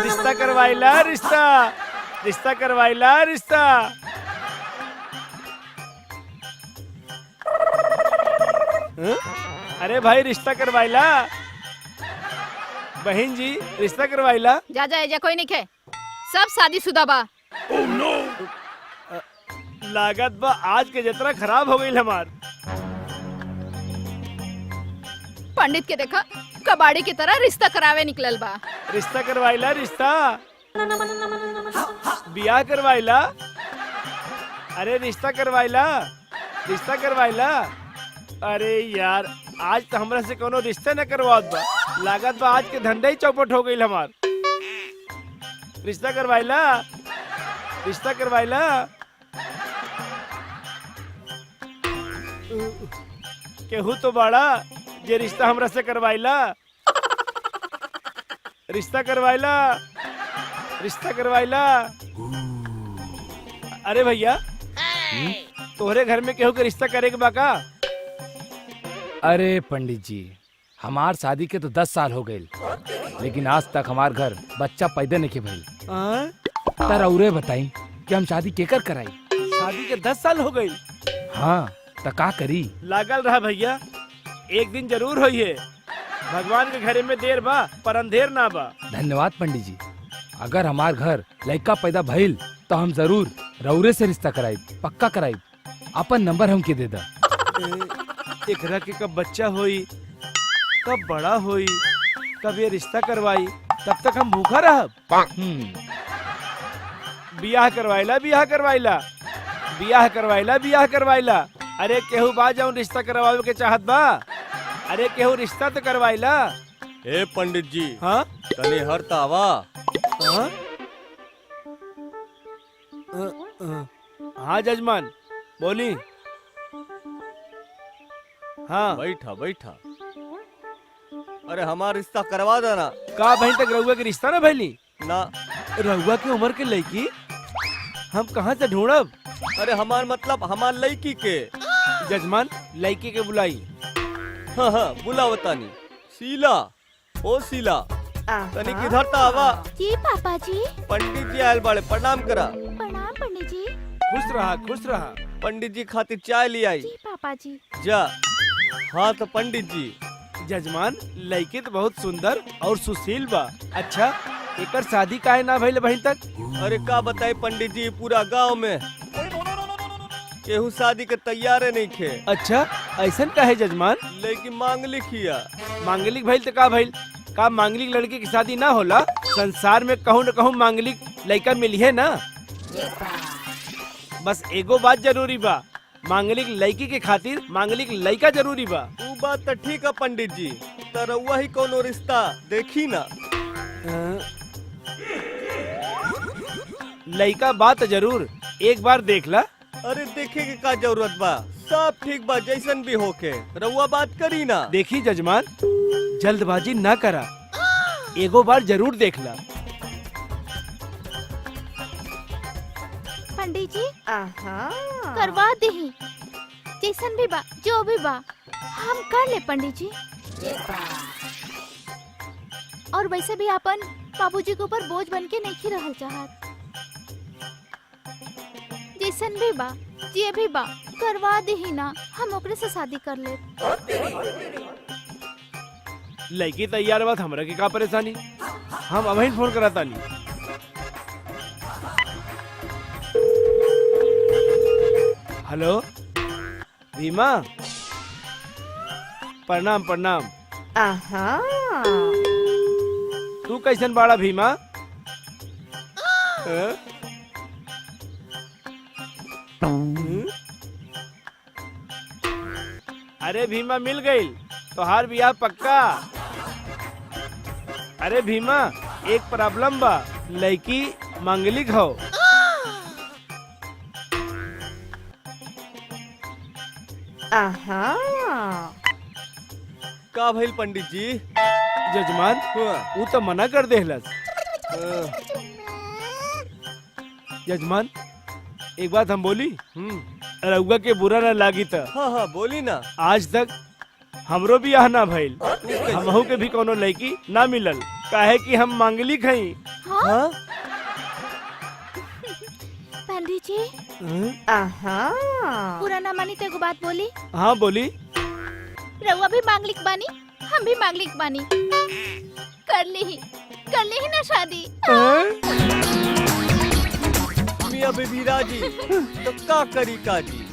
रिश्ता करवाइला रिश्ता, रिश्ता करवाइला रिश्ता। अरे भाई रिश्ता करवाइला। बहन जी रिश्ता करवाइला। जा जा एजा कोई नहीं खे, सब शादीशुदा बा। लागत बा आज के जतरा खराब हो गई हमार। पंडित के देखा कबाड़ी की तरह रिश्ता करावे निकलल बा। रिश्ता करवाइला रिश्ता, बियाह करवाइला। अरे रिश्ता करवाइला, रिश्ता करवाइला। अरे यार आज तो हमरा से कोनो रिश्ता न करवात बा। लागत बा आज के धंधा ही चौपट हो गई हमार। रिश्ता करवाइला, रिश्ता करवाइला। केहू तो बड़ा जे रिश्ता हमरा से करवाइला। रिश्ता करवाइला, रिश्ता करवाइला। अरे भैया तोहरे घर में केहू के रिश्ता करे के बा का? अरे पंडित जी हमार शादी के तो 10 साल हो गए, लेकिन आज तक हमार घर बच्चा पैदा नहीं के भइल। तरौरे बताई कि हम शादी केकर कराई? शादी के 10 साल हो गई। हाँ तो का करी? लागल रहा भैया, एक दिन जरूर होई है। भगवान के घरे में देर बा पर अंधेर ना बा। धन्यवाद पंडित जी। अगर हमार घर लड़का पैदा भइल तो हम जरूर रौरे से रिश्ता कराई, पक्का कराई। अपन नंबर हमके दे दा। एकरा के कब बच्चा होई, कब बड़ा होई, कब ये रिश्ता करवाई, तब तक हम भूखा रहब। बियाह करवाइला, बियाह करवाइला, बियाह करवाइला, बियाह करवाइला। अरे केहू बा जाऊं रिश्ता करवावे के चाहत बा? अरे केहू रिश्ता तो करवाइला। ए पंडित जी, हाँ तनी हरता आवा। हाँ? हाँ जजमान बोली। हाँ बैठा बैठा। अरे हमारा रिश्ता करवा देना। का बहन तक रहुआ के रिश्ता ना भैली? ना। रहुआ की उम्र के लड़की हम कहाँ से ढूंढब? अरे हमार मतलब हमार लड़की के। जजमान लड़की के बुलाई। हाँ हाँ बुलावतानी। शीला, ओ शीला तनी किधर ता आवा। जी पापा जी। पंडित जी आयल बाड़े, प्रणाम करा। प्रणाम पंडित जी। खुश रहा, खुश रहा। पंडित जी खातिर चाय ले आई। जी पापा जी। जा। हाँ तो पंडित जी। जजमान लड़की तो बहुत सुंदर और सुशील बा। अच्छा एकर शादी काहे ना भइल बहन तक? अरे का बताई पंडित जी, पूरा गांव में केहू शादी के तैयारे नहीं खे। अच्छा ऐसन काहे जजमान? लेकिन मांगलिक हिया। मांगलिक भइल तो का भइल? का मांगलिक लड़की की शादी ना होला? संसार में कहूँ न कहूँ मांगलिक लड़का मिली है ना। बस एगो बात जरूरी बा, मांगलिक लड़की के खातिर मांगलिक लड़का जरूरी बा। वो बात तो ठीक है पंडित जी, तर वही कोनो रिश्ता देखी ना। लड़का बात जरूर एक बार देख ला। अरे देखे के का जरूरत बा, सब ठीक बा जैसन भी होके। रउआ बात करी ना। देखी जजमान जल्दबाजी ना करा, एगो बार जरूर देख ला। पंडित जी करवा दे, जैसन भी बा जो भी बा हम कर ले पंडित जी। और वैसे भी अपन बाबूजी के ऊपर बोझ बन के नहीं रहल चाहत। जैसन भी बा जे भी बा करवा दे ही ना, हम ओकरे से शादी कर ले। लड़की तैयार बात हमरा के का परेशानी? हम अभी फोन कराता नहीं। हेलो भीमा, प्रणाम प्रणाम। तू कैसन बाड़ा भीमा? अरे भीमा मिल गई तोहार बियाह पक्का। अरे भीमा एक प्रॉब्लम बा, लड़की मांगलिक हो। का भइल पंडित जी? जजमान वो तो मना कर देहलस। जजमान एक बात हम बोली, रउआ के बुरा ना लागी था। हाँ हाँ बोली ना। आज तक हमरो भी यहाँ ना भइल, हमहू के भी कोनो लड़की ना मिलल, काहे कि हम मांगलिक हई। हाँ? पंडित जी पूरा ना मानी तो एगो बात बोली। हाँ बोली। रउआ भी मांगलिक बानी, हम भी मांगलिक बानी। कर ली ना शादी। मियाँ बेबी राजी तो का करी काजी।